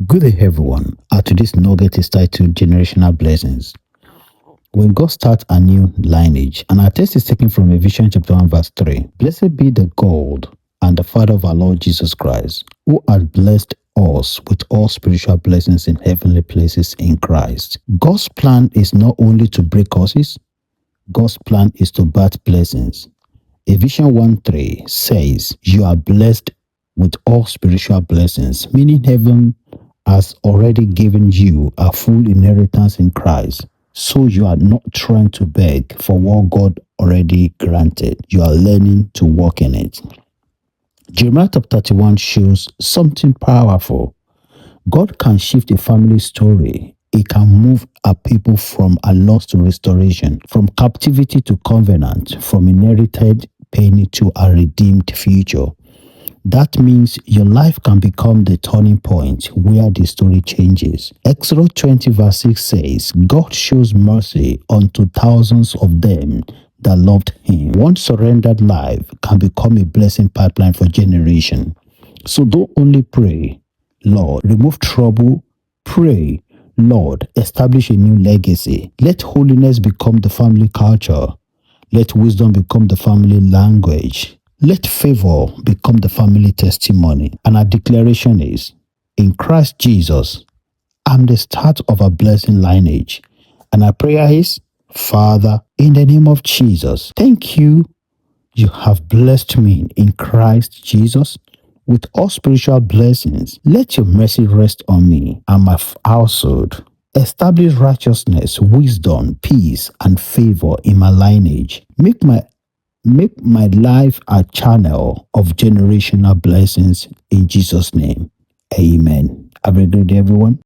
Good day, everyone. Today's nugget is titled Generational Blessings. When God starts a new lineage, and our text is taken from Ephesians chapter 1, verse 3. Blessed be the God and the Father of our Lord Jesus Christ, who has blessed us with all spiritual blessings in heavenly places in Christ. God's plan is not only to break curses, God's plan is to birth blessings. Ephesians 1:3 says, You are blessed with all spiritual blessings, meaning heaven has already given you a full inheritance in Christ. So you are not trying to beg for what God already granted. You are learning to walk in it. Jeremiah chapter 31 shows something powerful. God can shift a family story. He can move a people from a loss to restoration, from captivity to covenant, from inherited pain to a redeemed future. That means your life can become the turning point where the story changes. Exodus 20 verse 6 says, God shows mercy unto thousands of them that loved him. One surrendered life can become a blessing pipeline for generation. So don't only pray, Lord, remove trouble. Pray, Lord, establish a new legacy. Let holiness become the family culture. Let wisdom become the family language. Let favor become the family testimony. And our declaration is, in Christ Jesus, I'm the start of a blessing lineage. And our prayer is, Father, in the name of Jesus, thank you. You have blessed me in Christ Jesus with all spiritual blessings. Let your mercy rest on me and my household. Establish righteousness, wisdom, peace, and favor in my lineage. Make my life a channel of generational blessings in Jesus' name. Amen. Have a good day, everyone.